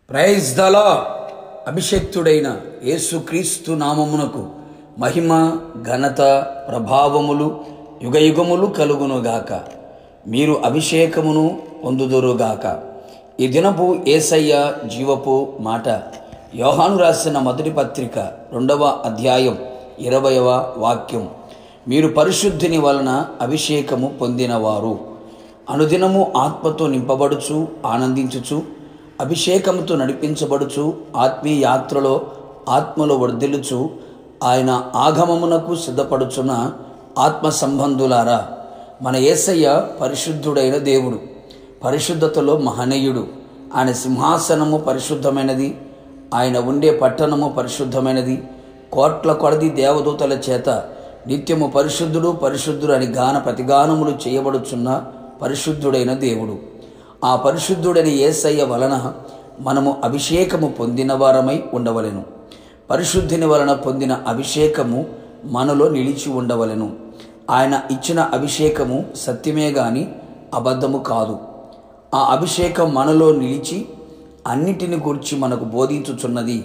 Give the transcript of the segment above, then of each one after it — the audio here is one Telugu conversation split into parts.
Praise the lord. అభిషేక్తుడైన యేసుక్రీస్తు నామమునకు మహిమ, ఘనత, ప్రభావములు యుగయుగములు కలుగునుగాక. మీరు అభిషేకమును పొందుదురుగాక. ఈ దినపు యేసయ్య జీవపు మాట యోహాను రాసిన మొదటి పత్రిక 2వ అధ్యాయం 20వ వాక్యం. మీరు పరిశుద్ధిని వలన అభిషేకము పొందినవారు, అనుదినము ఆత్మతో నింపబడుచు ఆనందించుచు అభిషేకముతో నడిపించబడుచు ఆత్మీయ యాత్రలో ఆత్మలో వర్ధిల్లుచు ఆయన ఆగమమునకు సిద్ధపడుచున్న ఆత్మ సంబంధులారా, మన యేసయ్య పరిశుద్ధుడైన దేవుడు, పరిశుద్ధతలో మహనీయుడు. ఆయన సింహాసనము పరిశుద్ధమైనది, ఆయన ఉండే పట్టణము పరిశుద్ధమైనది. కోట్ల కొలది దేవదూతల చేత నిత్యము పరిశుద్ధుడు పరిశుద్ధుడు అని గాన ప్రతిగానములు చేయబడుచున్న పరిశుద్ధుడైన దేవుడు. ఆ పరిశుద్ధుడైన యేసయ్య వలన మనము అభిషేకము పొందిన వారమై ఉండవలెను. పరిశుద్ధిని వలన పొందిన అభిషేకము మనలో నిలిచి ఉండవలెను. ఆయన ఇచ్చిన అభిషేకము సత్యమే గాని అబద్ధము కాదు. ఆ అభిషేకం మనలో నిలిచి అన్నిటిని గురించి మనకు బోధించుచున్నది.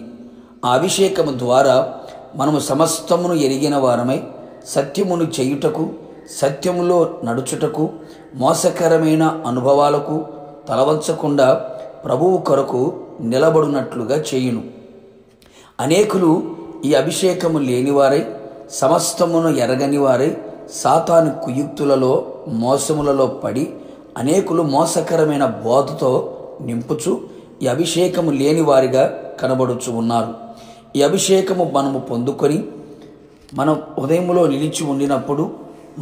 ఆ అభిషేకము ద్వారా మనము సమస్తమును ఎరిగిన వారమై సత్యమును చేయుటకు, సత్యములో నడుచుటకు, మోసకరమైన అనుభవాలకు తలవంచకుండా ప్రభువు కొరకు నిలబడినట్లుగా చేయును. అనేకులు ఈ అభిషేకము లేనివారై, సమస్తమును ఎరగని వారై సాతాను కుయుక్తులలో మోసములలో పడి అనేకులు మోసకరమైన బోధతో నింపుచు ఈ అభిషేకము లేని వారిగా కనబడుచు ఉన్నారు. ఈ అభిషేకము మనము పొందుకొని మనం ఉదయములో నిలిచి ఉండినప్పుడు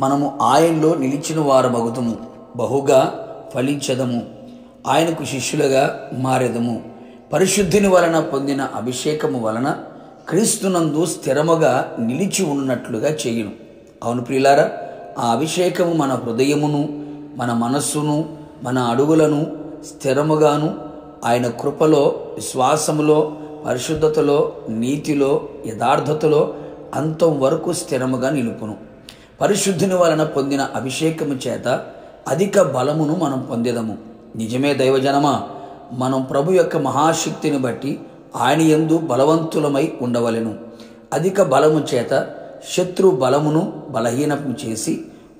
మనము ఆయనలో నిలిచిన వారమగుదుము, బహుగా ఫలించదము, ఆయనకు శిష్యులుగా మారెదము. పరిశుద్ధిని వలన పొందిన అభిషేకము వలన క్రీస్తునందు స్థిరముగా నిలిచి ఉన్నట్లుగా చేయును. అవును ప్రియులారా, ఆ అభిషేకము మన హృదయమును, మన మనస్సును, మన అడుగులను స్థిరముగాను ఆయన కృపలో, విశ్వాసములో, పరిశుద్ధతలో, నీతిలో, యథార్థతలో అంతం వరకు స్థిరముగా నిలుపును. పరిశుద్ధిని వలన పొందిన అభిషేకము చేత అధిక బలమును మనం పొందేదము. నిజమే దైవజనమా, మనం ప్రభు యొక్క మహాశక్తిని బట్టి ఆయన యందు బలవంతులమై ఉండవలెను. అధిక బలము చేత శత్రు బలమును బలహీనము చేసి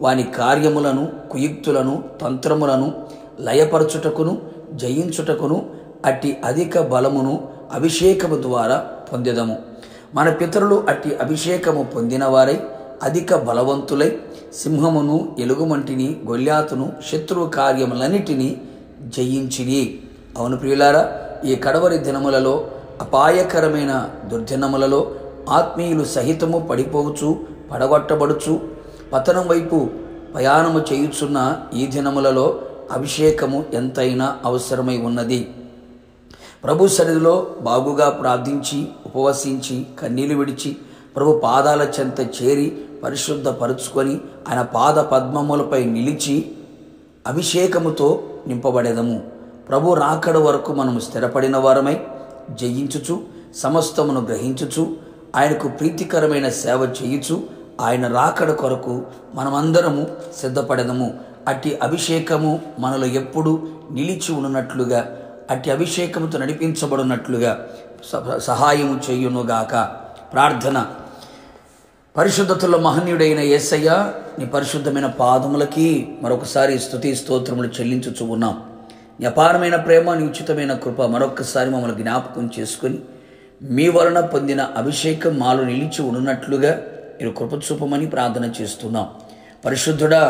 వాని కార్యములను, కుయుక్తులను, తంత్రములను లయపరచుటకును జయించుటకును అట్టి అధిక బలమును అభిషేకము ద్వారా పొందెదము. మన పితరులు అట్టి అభిషేకము పొందిన వారై అధిక బలవంతులై సింహమును, ఎలుగుమంటిని, గొల్యాతును, శత్రు కార్యములన్నిటినీ జయించిరి. అవును ప్రియులారా, ఈ కడవరి దినములలో, అపాయకరమైన దుర్దినములలో ఆత్మీయులు సహితము పడిపోవచ్చు, పడగొట్టబడుచు పతనం వైపు ప్రయాణము చేయుచున్న ఈ దినములలో అభిషేకము ఎంతైనా అవసరమై ఉన్నది. ప్రభు సన్నిధిలో బాగుగా ప్రార్థించి, ఉపవసించి, కన్నీళ్లు విడిచి ప్రభు పాదాల చెంత చేరి పరిశుద్ధపరుచుకొని ఆయన పాద పద్మములపై నిలిచి అభిషేకముతో నింపబడేదము. ప్రభు రాకడ వరకు మనము స్థిరపడిన వారమై జయించుచు, సమస్తమును గ్రహించుచు, ఆయనకు ప్రీతికరమైన సేవ చేయుచు ఆయన రాకడ కొరకు మనమందరము సిద్ధపడేదము. అట్టి అభిషేకము మనలో ఎప్పుడు నిలిచి ఉన్నట్లుగా, అట్టి అభిషేకముతో నడిపించబడినట్లుగా సహాయము చేయునుగాక. ప్రార్థన. పరిశుద్ధతలో మహనీయుడైన యేసయ్య, నీ పరిశుద్ధమైన పాదములకి మరొకసారి స్తుతి స్తోత్రములు చెల్లించుచూ ఉన్నాం. నీ అపారమైన ప్రేమ, నీ ఉచితమైన కృప మరొకసారి మమ్మల్ని జ్ఞాపకం చేసుకుని మీ వలన పొందిన అభిషేకం మాలో నిలిచి ఉన్నట్లుగా మీరు కృప చూపమని ప్రార్థన చేస్తున్నాం. పరిశుద్ధుడా,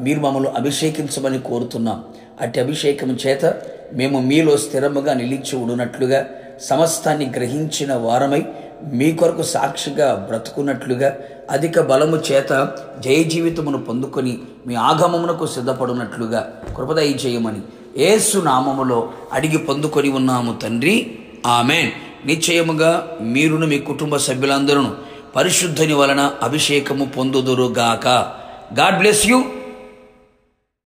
మీరు మమ్మల్ని అభిషేకించమని కోరుతున్నాం. అట్టి అభిషేకం చేత మేము మీలో స్థిరముగా నిలిచి ఉన్నట్లుగా, సమస్తాన్ని గ్రహించిన వారమై మీ కొరకు సాక్షిగా బ్రతుకున్నట్లుగా, అధిక బలము చేత జయ జీవితమును పొందుకొని మీ ఆగమమునకు సిద్ధపడినట్లుగా కృపదయ చేయమని యేసు నామములో అడిగి పొందుకొని ఉన్నాము తండ్రి, ఆమేన్. నిశ్చయముగా మీరును మీ కుటుంబ సభ్యులందరూ పరిశుద్ధిని వలన అభిషేకము పొందుదురుగాక. God bless you.